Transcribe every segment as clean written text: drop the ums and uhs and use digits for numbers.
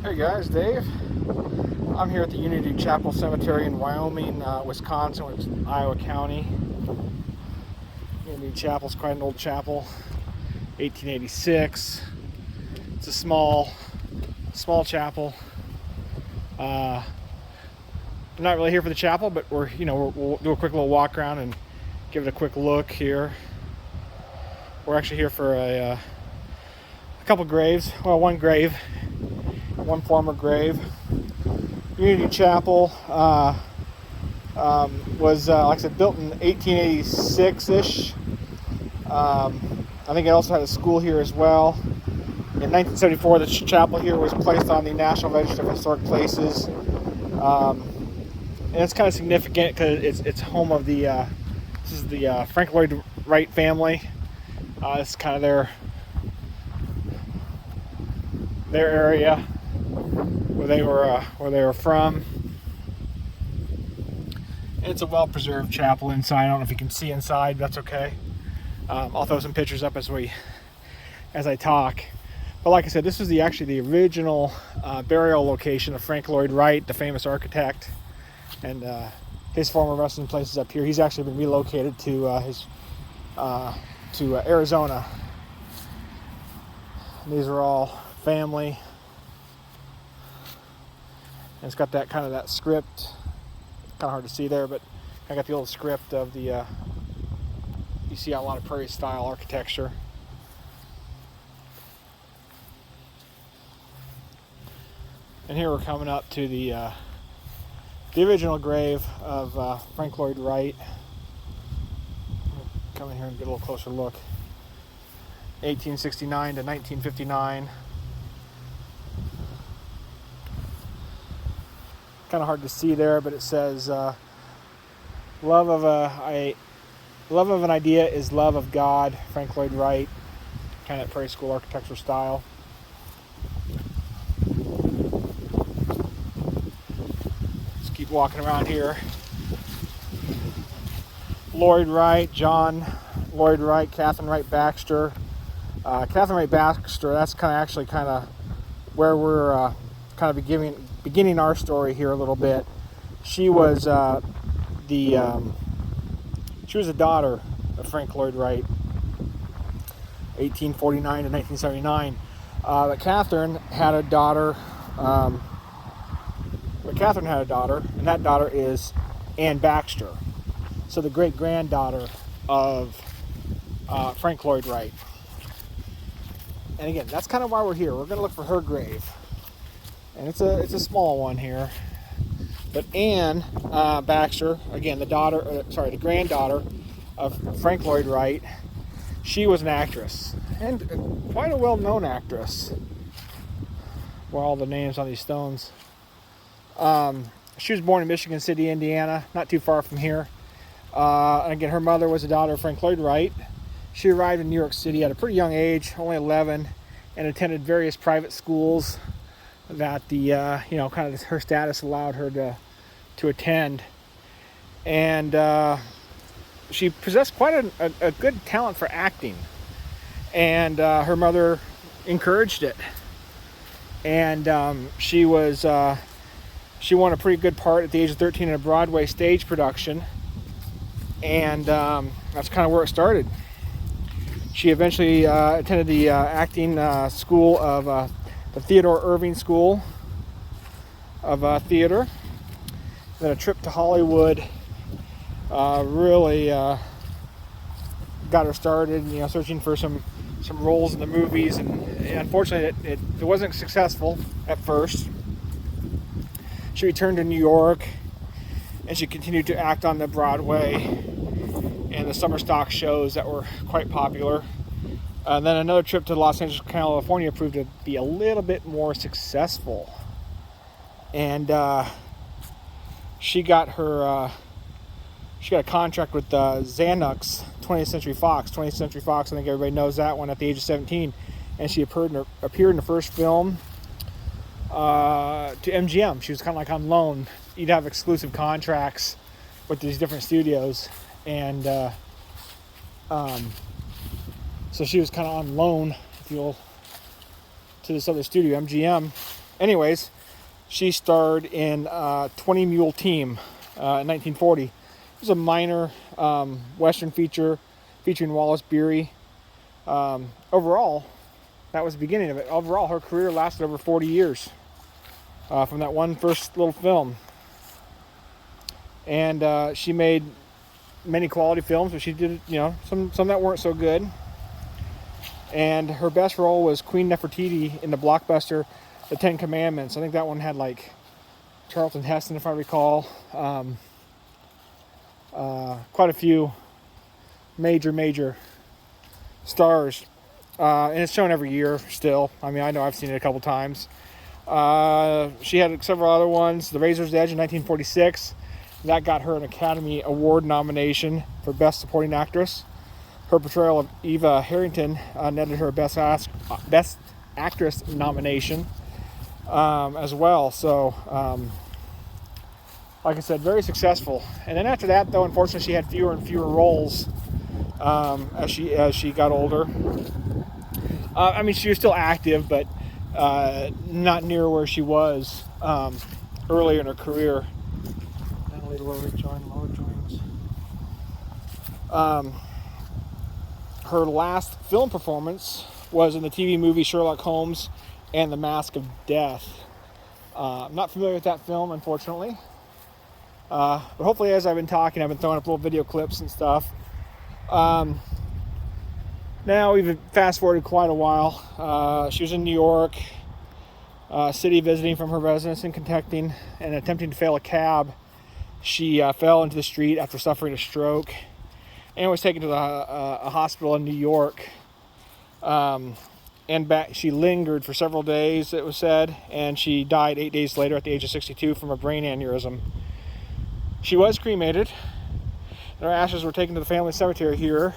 Hey guys, Dave. I'm here at the Unity Chapel Cemetery in Wyoming, Wisconsin, which is Iowa County. Unity Chapel is quite an old chapel, 1886. It's a small chapel. I'm not really here for the chapel, but we'll do a quick little walk around and give it a quick look here. We're actually here for a couple graves. Well, one grave. One former grave. Unity Chapel was, like I said, built in 1886-ish. I think it also had a school here as well. In 1974, the chapel here was placed on the National Register of Historic Places. And it's kind of significant because it's home of the Frank Lloyd Wright family. It's kind of their area where they were from. And it's a well-preserved chapel inside. I don't know if you can see inside, but that's okay. I'll throw some pictures up as I talk. But like I said, this was actually the original burial location of Frank Lloyd Wright, the famous architect, and his former resting place is up here. He's actually been relocated to Arizona. These are all family. And it's got that script. Kind of hard to see there, but I got the old script of the. You see a lot of prairie style architecture. And here we're coming up to the original grave of Frank Lloyd Wright. Come in here and get a little closer look. 1869 to 1959. Kind of hard to see there, but it says love of an idea is love of God. Frank Lloyd Wright, kind of prairie school architecture style. Let's keep walking around here. Lloyd Wright, John Lloyd Wright, Catherine Wright Baxter. Catherine Wright Baxter, that's kind of where we're kind of beginning our story here a little bit. She was she was a daughter of Frank Lloyd Wright, 1849 to 1979. But Catherine had a daughter. And that daughter is Anne Baxter. So the great-granddaughter of Frank Lloyd Wright. And again, that's kind of why we're here. We're going to look for her grave. And it's a small one here. But Anne Baxter, again, the granddaughter of Frank Lloyd Wright, she was an actress. And quite a well-known actress. Well, all the names on these stones. She was born in Michigan City, Indiana, not too far from here. And again, her mother was a daughter of Frank Lloyd Wright. She arrived in New York City at a pretty young age, only 11, and attended various private schools that her status allowed her to attend. And she possessed quite a good talent for acting. And her mother encouraged it. And she won a pretty good part at the age of 13 in a Broadway stage production. And that's kind of where it started. She eventually attended the acting school of the Theodore Irving School of Theater. Then a trip to Hollywood really got her started, searching for some roles in the movies. And unfortunately, it wasn't successful at first. She returned to New York, and she continued to act on the Broadway and the summer stock shows that were quite popular. And then another trip to Los Angeles, California proved to be a little bit more successful. And she got a contract with Xanax, 20th Century Fox. 20th Century Fox, I think everybody knows that one, at the age of 17. And she appeared in the first film to MGM. She was kind of like on loan. You'd have exclusive contracts with these different studios. And so she was kind of on loan, if you will, to this other studio, MGM. Anyways, she starred in 20 Mule Team in 1940. It was a minor Western feature featuring Wallace Beery. Overall, that was the beginning of it. Overall, her career lasted over 40 years from that one first little film. And she made many quality films, but she did, some that weren't so good. And her best role was Queen Nefertiti in the blockbuster The Ten Commandments. I think that one had like Charlton Heston, if I recall. Quite a few major stars. And it's shown every year still. I mean, I know I've seen it a couple times. She had several other ones. The Razor's Edge in 1946. That got her an Academy Award nomination for Best Supporting Actress. Her portrayal of Eva Harrington netted her a Best Actress nomination as well. So, like I said, very successful. And then after that, though, unfortunately, she had fewer and fewer roles as she got older. I mean, she was still active, but not near where she was earlier in her career. Lower joins. Her last film performance was in the TV movie Sherlock Holmes and the Mask of Death. I'm not familiar with that film, unfortunately. But hopefully, as I've been talking, I've been throwing up little video clips and stuff. Now we've fast forwarded quite a while. She was in New York City visiting from her residence in Kentucky and attempting to hail a cab. She fell into the street after suffering a stroke and was taken to a hospital in New York. She lingered for several days, it was said, and she died 8 days later at the age of 62 from a brain aneurysm. She was cremated, and her ashes were taken to the family cemetery here,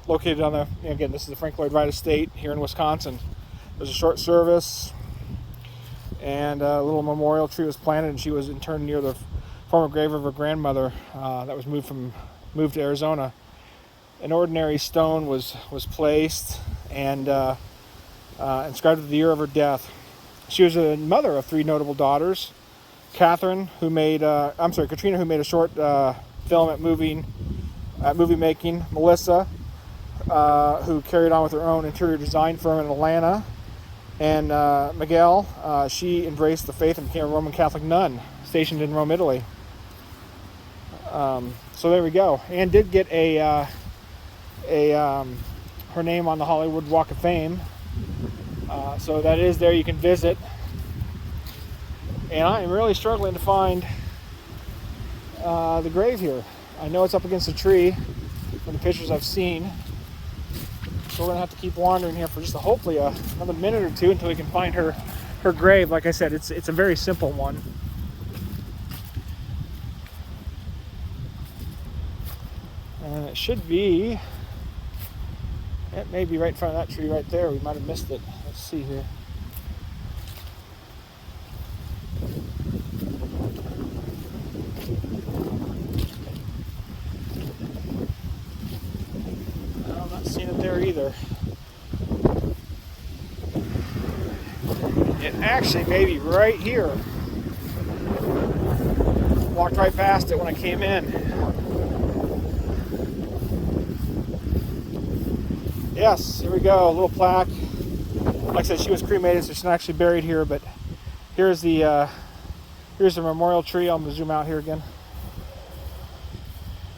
located on again, this is the Frank Lloyd Wright estate here in Wisconsin. There's a short service, and a little memorial tree was planted, and she was interned near the former grave of her grandmother that was moved to Arizona. An ordinary stone was placed and inscribed with the year of her death. She was a mother of three notable daughters: Katrina, who made a short film at movie making; Melissa, who carried on with her own interior design firm in Atlanta; and Miguel, she embraced the faith and became a Roman Catholic nun stationed in Rome, Italy. So there we go. Anne did get her name on the Hollywood Walk of Fame. So that is there. You can visit. And I am really struggling to find the grave here. I know it's up against a tree from the pictures I've seen. So we're going to have to keep wandering here for just hopefully another minute or two until we can find her grave. Like I said, it's a very simple one. And it should be, it may be right in front of that tree right there. We might have missed it. Let's see here. No, I'm not seeing it there either. It actually may be right here. Walked right past it when I came in. Yes, here we go, a little plaque. Like I said, she was cremated, so she's not actually buried here, but here's the memorial tree. I'm going to zoom out here again.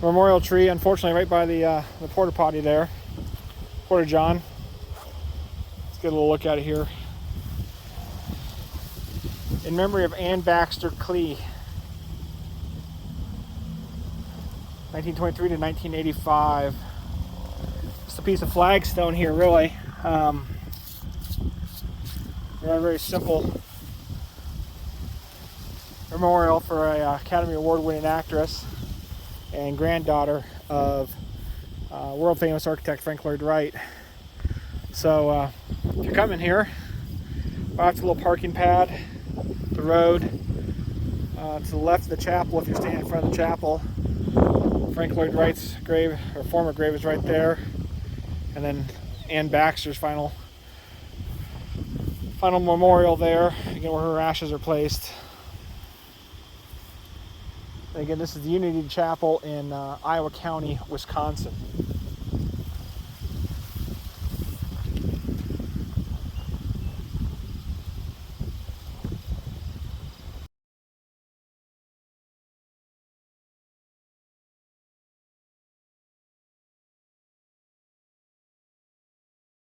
Memorial tree, unfortunately, right by the porta potty there. Porta John. Let's get a little look at it here. In memory of Anne Baxter Clee, 1923 to 1985. Just a piece of flagstone here, really. Very simple memorial for a Academy Award-winning actress and granddaughter of world-famous architect Frank Lloyd Wright. So if you're coming here, off to a little parking pad, the road, to the left of the chapel. If you're standing in front of the chapel, Frank Lloyd Wright's grave, or former grave, is right there. And then Anne Baxter's final Final memorial there, again, where her ashes are placed. And again, this is the Unity Chapel in Iowa County, Wisconsin.